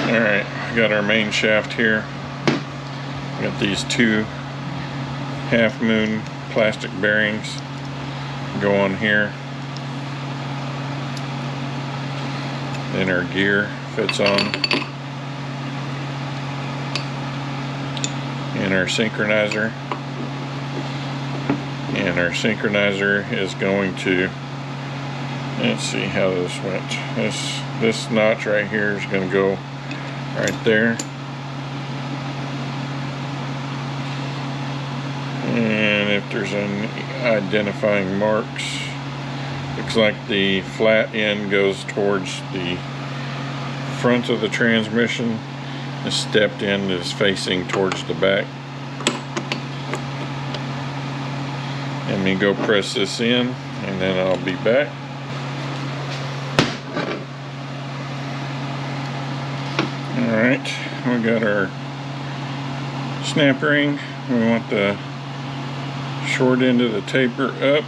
Alright, got our main shaft here. Got these two Half Moon plastic bearings go on here. Then our gear fits on. And our synchronizer. And our synchronizer is going to, let's see how this went. This notch right here is going to go right there. And if there's any identifying marks, looks like the flat end goes towards the front of the transmission. The stepped end is facing towards the back. Let me go press this in and then I'll be back. Alright, we got our snap ring. We want the short end of the taper up.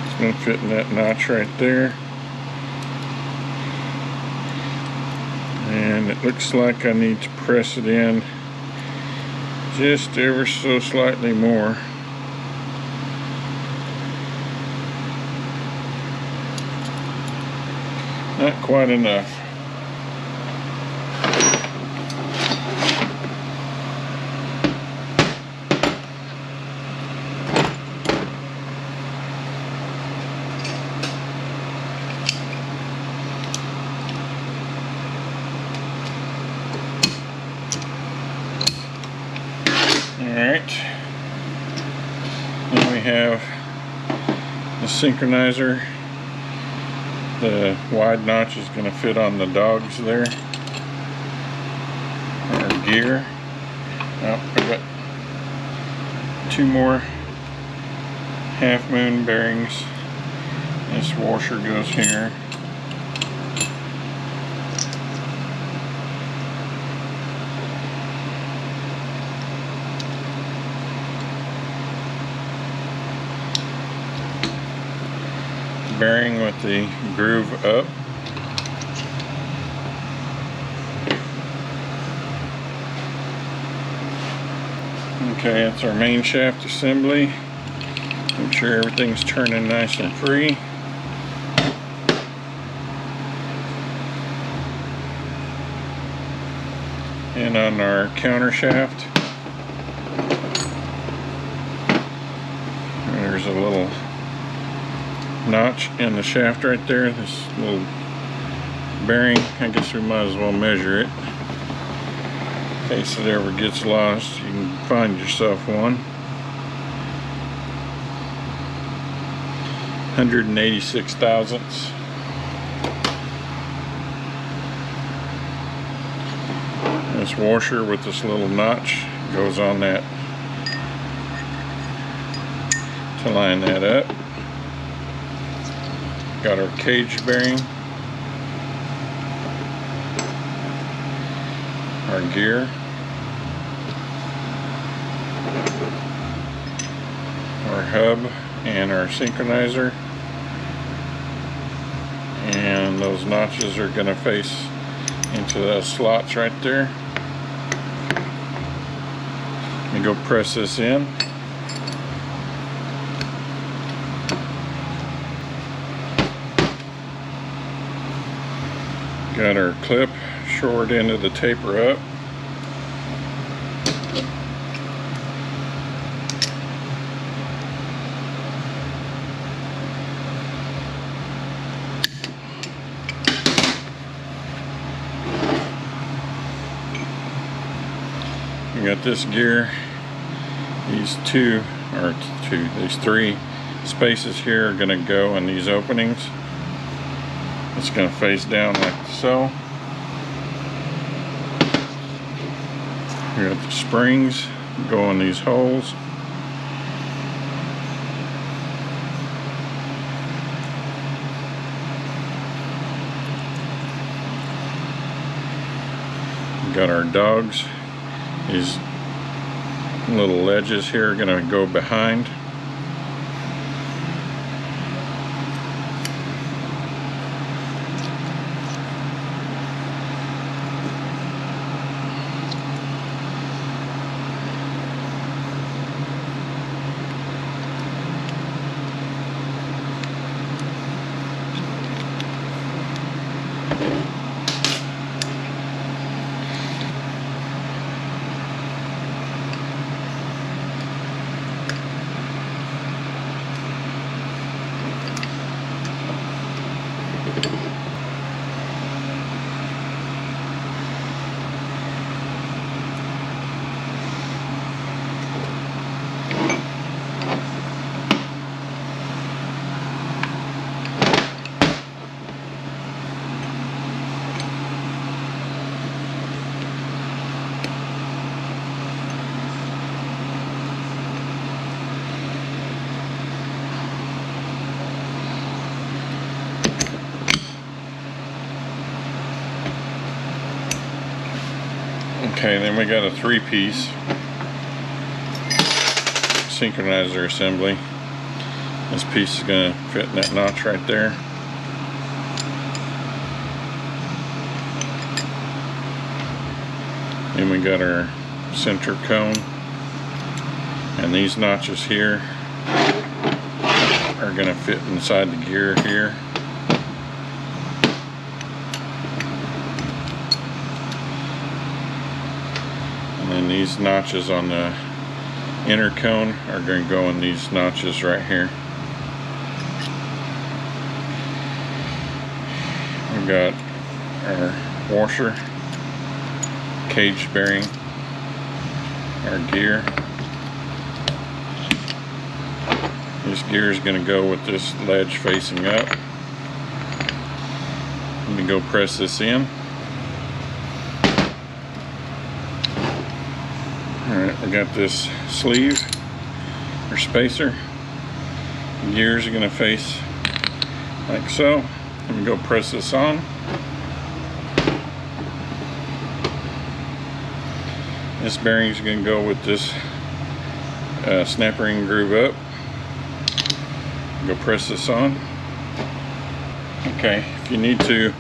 It's going to fit in that notch right there. And it looks like I need to press it in just ever so slightly more. Not quite enough. Alright, then we have the synchronizer. The wide notch is going to fit on the dogs there. Our gear. Oh, we got two more Half Moon bearings. This washer goes here. Bearing with the groove up. Okay, that's our main shaft assembly. Make sure everything's turning nice and free. And on our counter shaft, there's a little notch in the shaft right there. This little bearing, I guess we might as well measure it in case it ever gets lost. You can find yourself one. 186 thousandths. This washer with this little notch goes on that to line that up. Got our cage bearing, our gear, our hub, and our synchronizer. And those notches are going to face into those slots right there. Let me go press this in. Got our clip, short end of the taper up. We got this gear. These these three spaces here are going to go in these openings. It's going to face down like so. We got the springs go in these holes. We got our dogs. These little ledges here are going to go behind. Okay, then we got a 3-piece synchronizer assembly. This piece is going to fit in that notch right there. Then we got our center cone, and these notches here are going to fit inside the gear here. And then these notches on the inner cone are going to go in these notches right here. We've got our washer, cage bearing, our gear. This gear is going to go with this ledge facing up. Let me go press this in. Alright, we got this sleeve or spacer. The gears are going to face like so. Let me go press this on. This bearing is going to go with this snap ring groove up. Go press this on. Okay, if you need to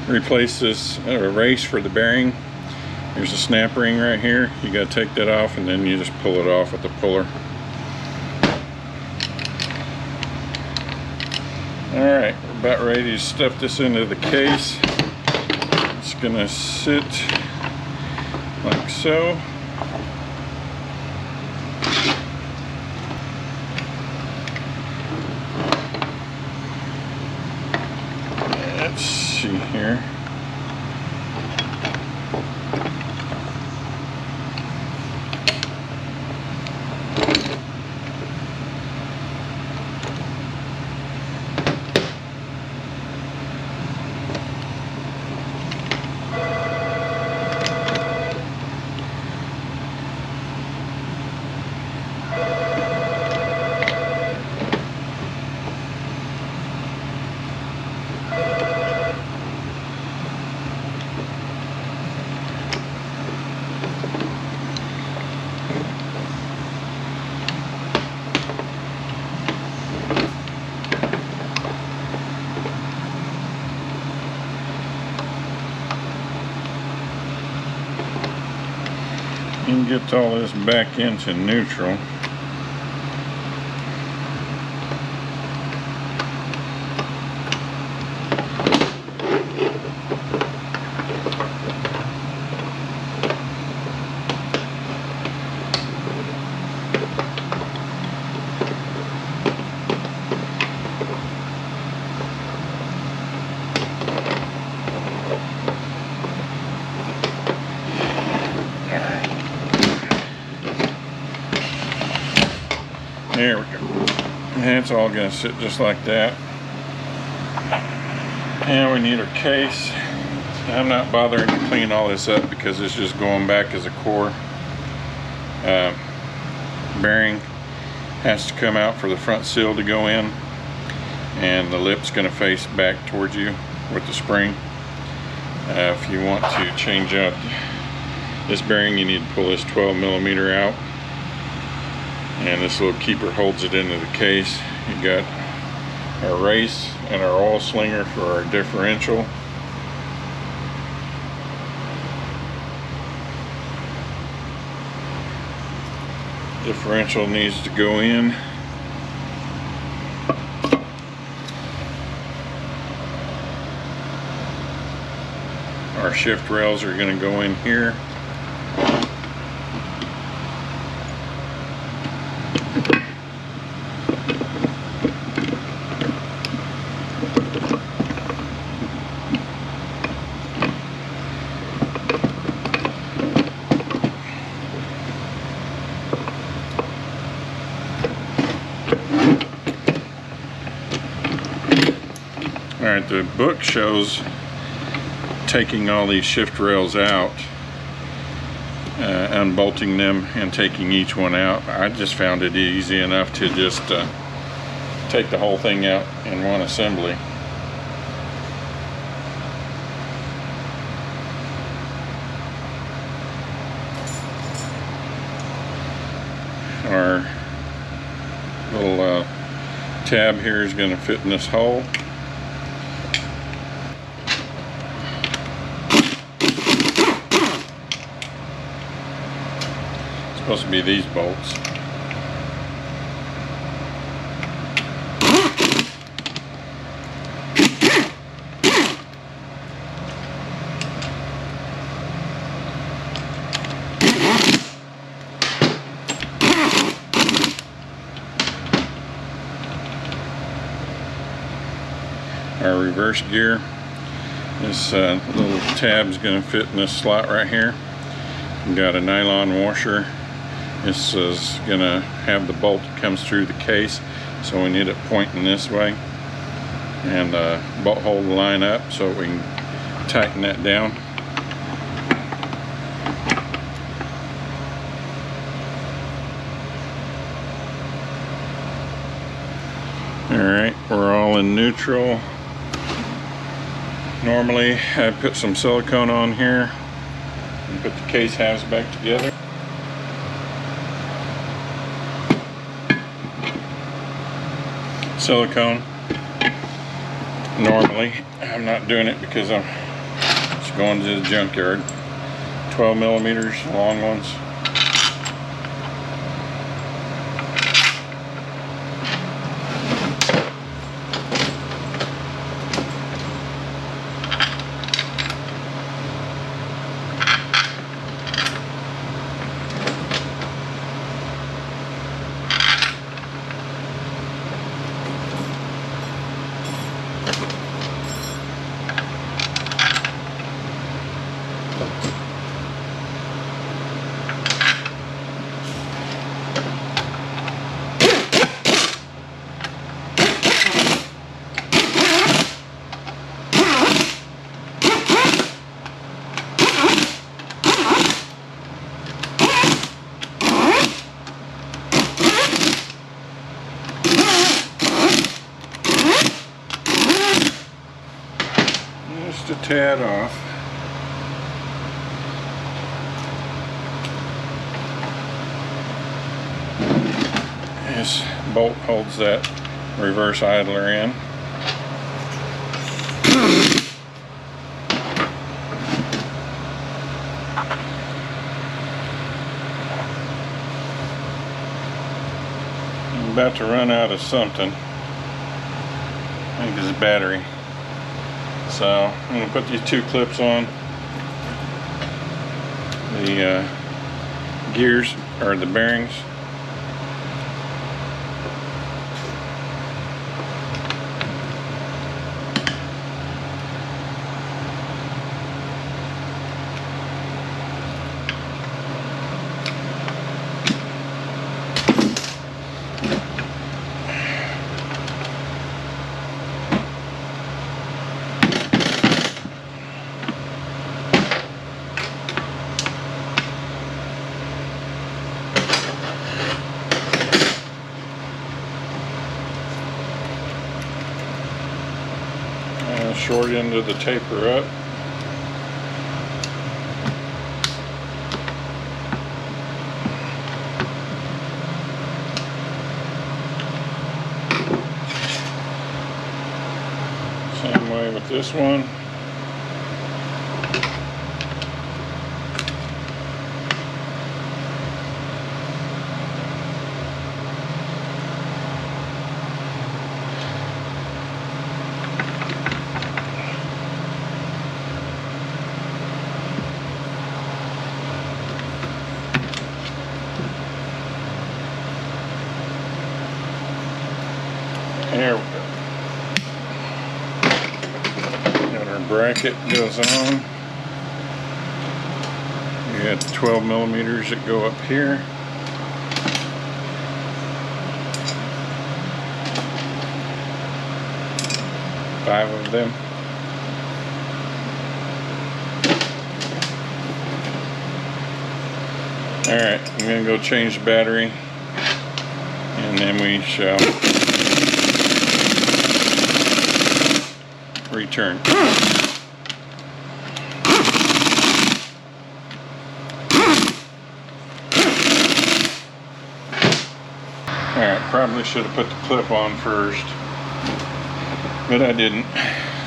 replace this race for the bearing, there's a snap ring right here. You got to take that off, and then you just pull it off with the puller. Alright, we're about ready to stuff this into the case. It's going to sit like so. Let's see here. And get all this back into neutral. There we go. And it's all going to sit just like that. And we need our case. I'm not bothering to clean all this up because it's just going back as a core. Bearing has to come out for the front seal to go in, and the lip's going to face back towards you with the spring. If you want to change out this bearing, you need to pull this 12mm out, and this little keeper holds it into the case. You got our race and our oil slinger for our differential. Differential needs to go in. Our shift rails are going to go in here. Alright, the book shows taking all these shift rails out, unbolting them and taking each one out. I just found it easy enough to just take the whole thing out in one assembly. Our little tab here is going to fit in this hole. Supposed to be these bolts. Our reverse gear, this little tab is going to fit in this slot right here. We've got a nylon washer. This is going to have the bolt that comes through the case, so we need it pointing this way, and the bolt hole to line up so we can tighten that down. Alright, we're all in neutral. Normally I put some silicone on here and put the case halves back together. Silicone. Normally, I'm not doing it because I'm just going to the junkyard. 12 millimeters, long ones. Just a tad off. This bolt holds that reverse idler in. I'm about to run out of something. I think it's a battery. So I'm going to put these two clips on. The gears, or the bearings. Short end of the taper up. Same way with this one. bracket goes on. You got 12 millimeters that go up here. Five of them. Alright, I'm going to go change the battery and then we shall return. Alright, probably should have put the clip on first, but I didn't.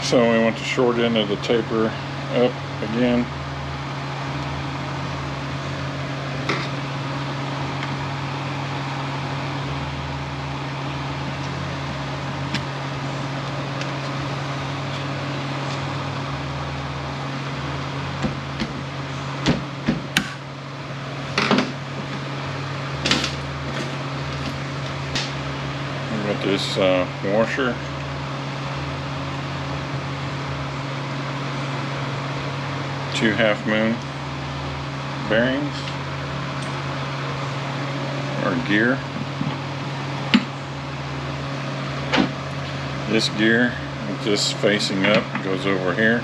So we want the short end of the taper up again. With this washer. Two half moon bearings or gear. This gear, just facing up, goes over here.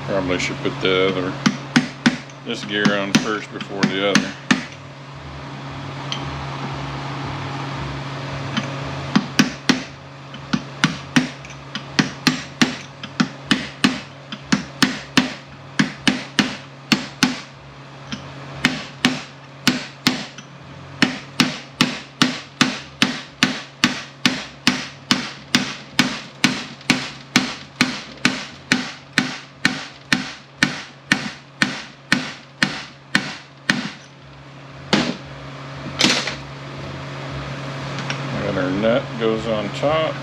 Probably should put this gear on first before the other. Our nut goes on top.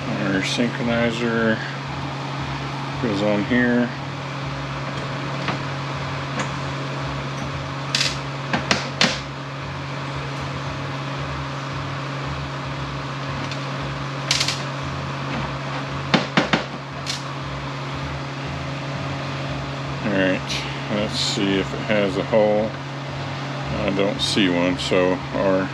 Our synchronizer goes on here. Alright, let's see if it has a hole. I don't see one, so our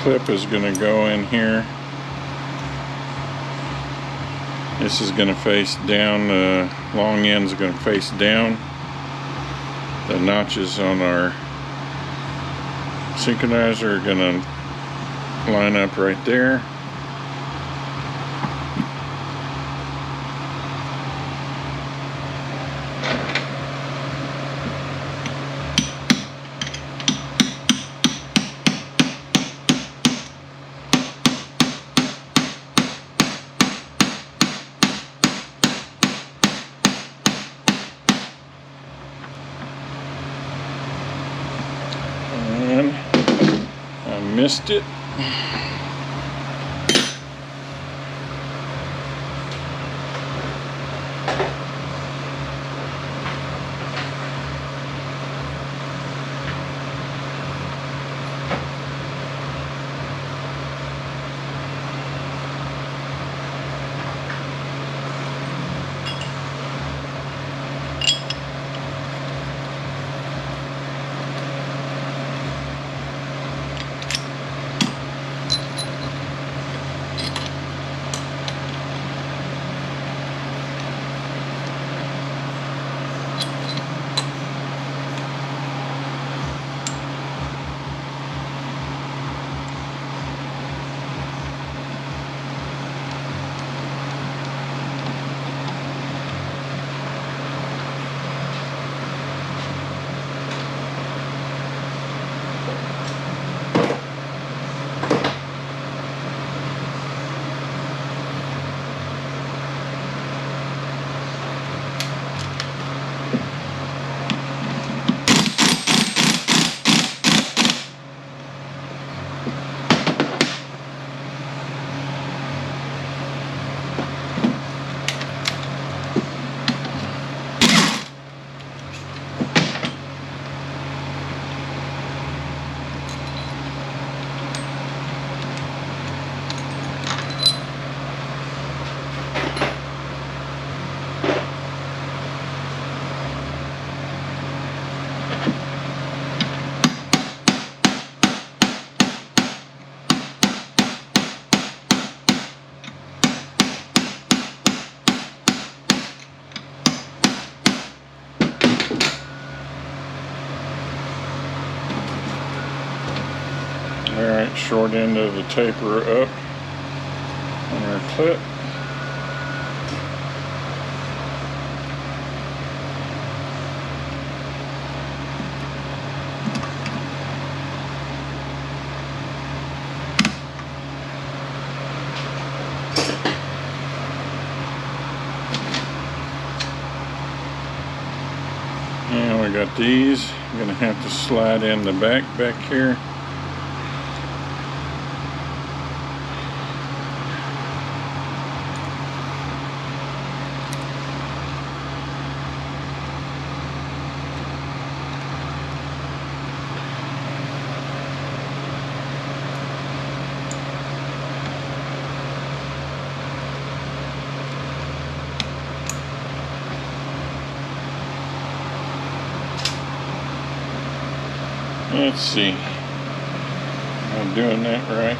clip is going to go in here. This is going to face down, the long end is going to face down. The notches on our synchronizer are going to line up right there. I missed it. short end of the taper up on our clip. And we got these. I'm gonna have to slide in the back here. Let's see. Am I doing that right?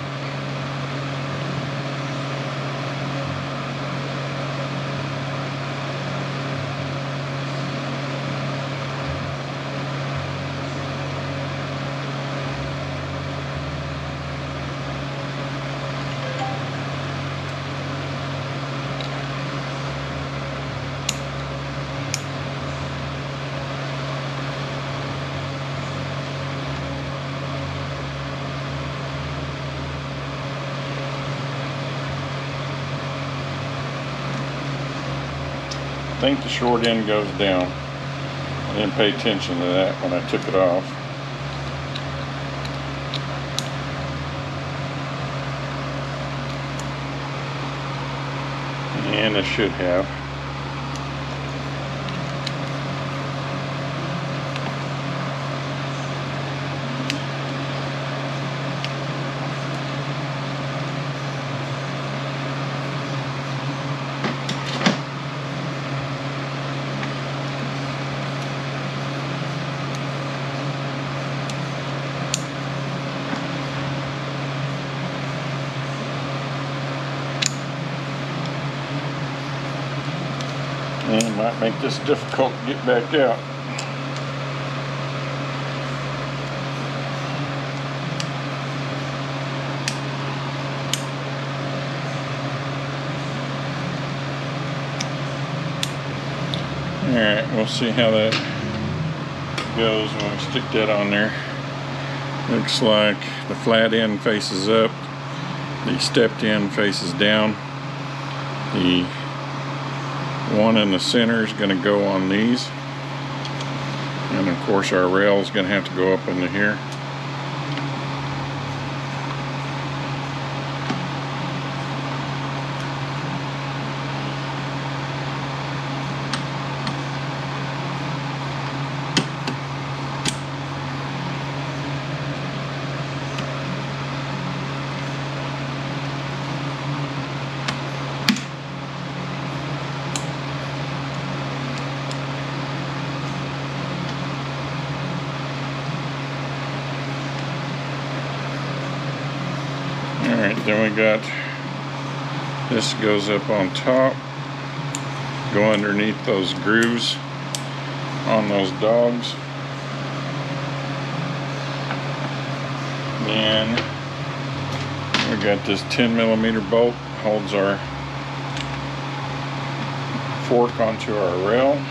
I think the short end goes down. I didn't pay attention to that when I took it off. And it should have. And it might make this difficult to get back out. Alright, we'll see how that goes when we stick that on there. Looks like the flat end faces up, the stepped end faces down. The one in the center is going to go on these, and of course our rail is going to have to go up into here. Alright, then we got this goes up on top, go underneath those grooves on those dogs. Then we got this 10mm bolt, holds our fork onto our rail.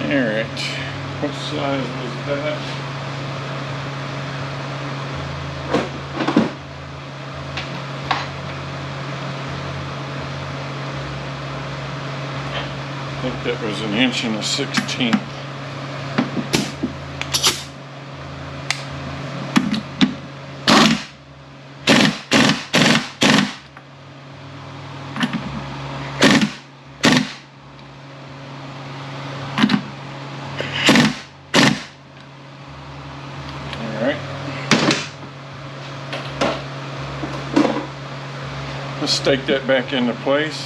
Alright, what size was that? I think that was 1 1/16. Let's stake that back into place.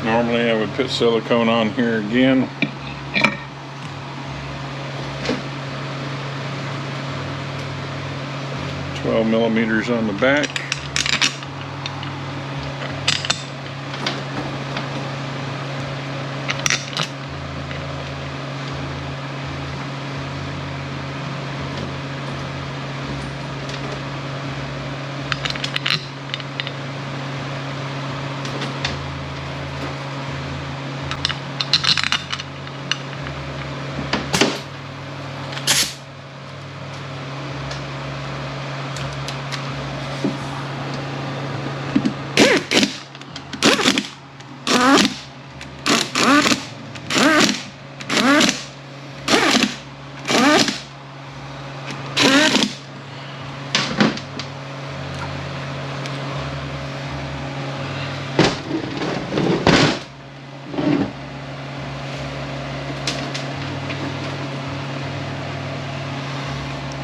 Normally I would put silicone on here again. $12mm on the back.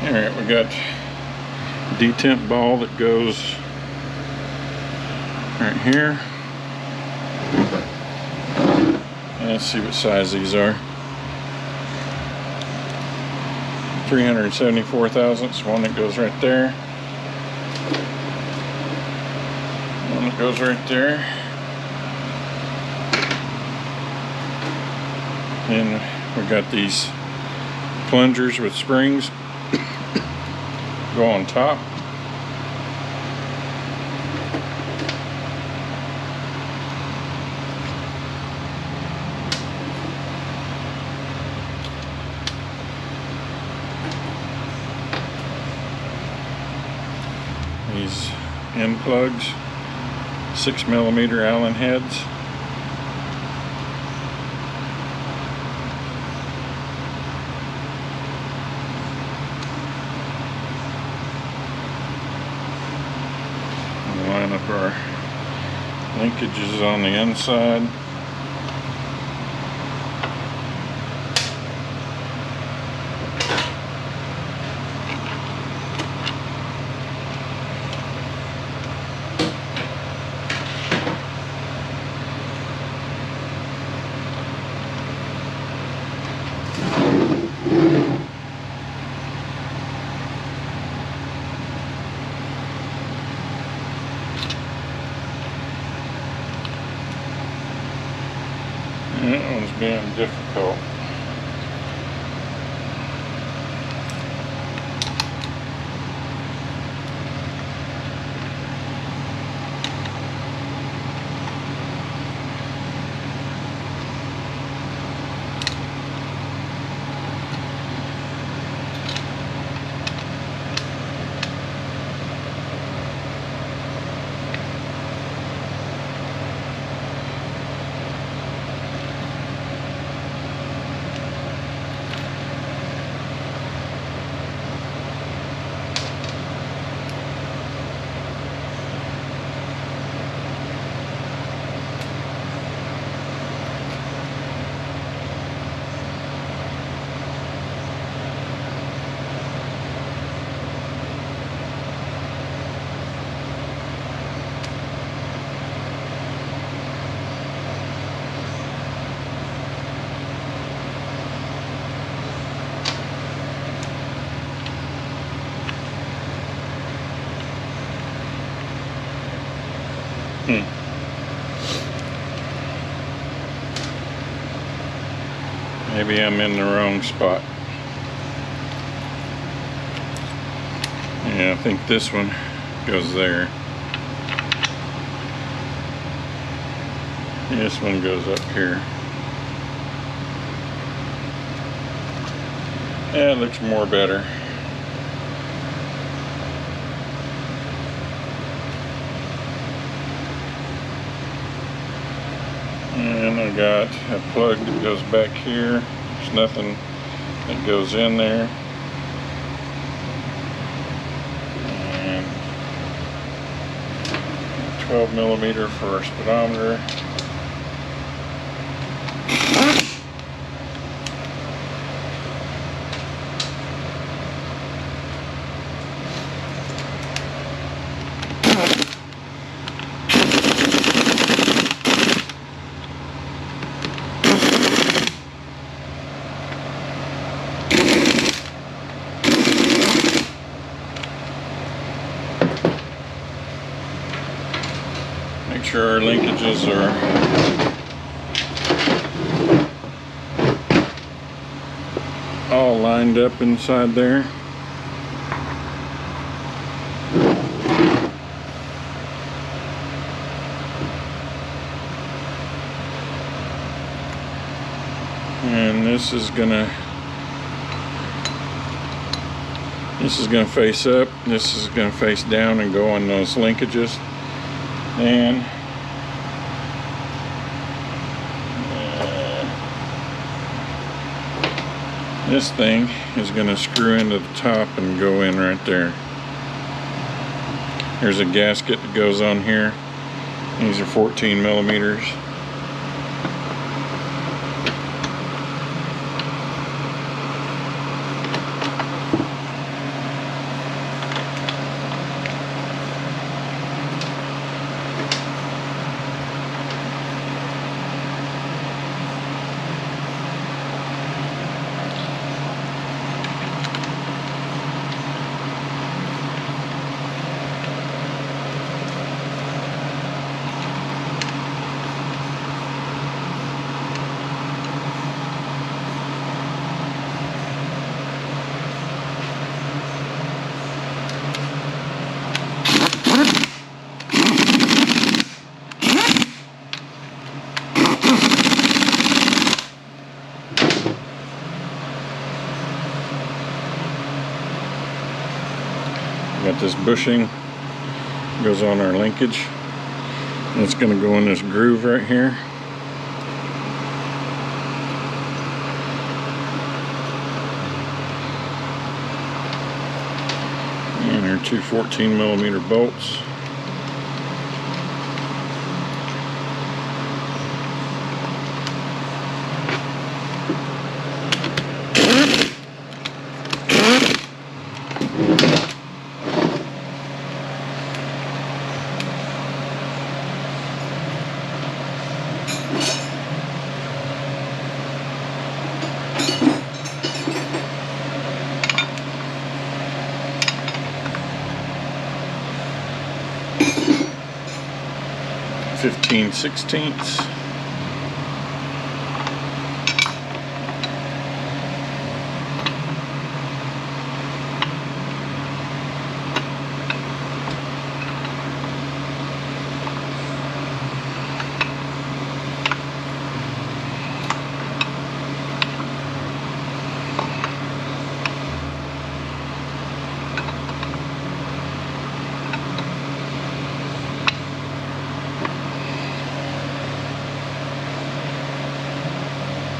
Alright, we got detemp ball that goes right here. Let's see what size these are. 374 thousandths, one that goes right there. One that goes right there. And we got these plungers with springs go on top. These end plugs, 6mm Allen heads. Line up our linkages on the inside. That one's being difficult. Maybe I'm in the wrong spot. Yeah, I think this one goes there. This one goes up here. Yeah, it looks more better. And I got a plug that goes back here. There's nothing that goes in there. And 12 millimeter for our speedometer. Make sure our linkages are all lined up inside there. And this is gonna face up, this is gonna face down and go on those linkages. And this thing is going to screw into the top and go in right there. There's a gasket that goes on here. These are 14 millimeters. Got this bushing, goes on our linkage. And it's going to go in this groove right here. And our two 14 millimeter bolts. Fifteen sixteenths.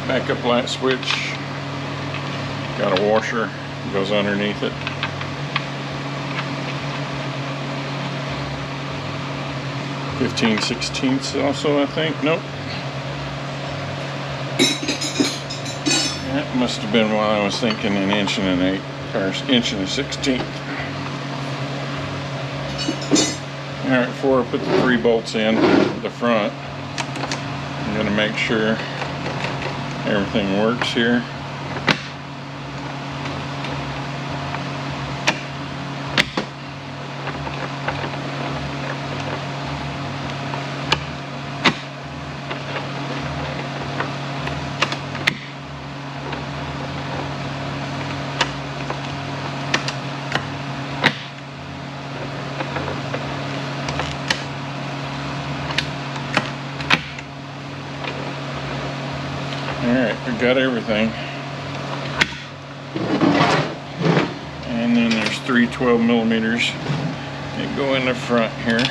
Backup light switch, got a washer, goes underneath it. Fifteen sixteenths also, I think. Nope. That must have been while I was thinking an inch and an eighth, or inch and a 16th. Alright, before I put the 3 bolts in the front, I'm going to make sure everything works here. Alright, we got everything. And then there's 3 12 millimeters that go in the front here.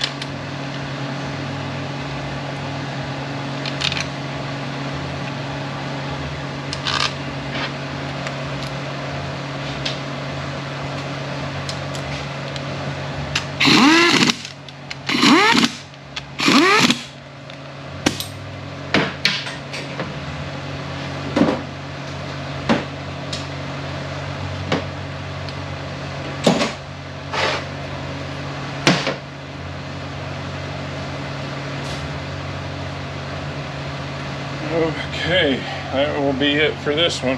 Okay, that will be it for this one.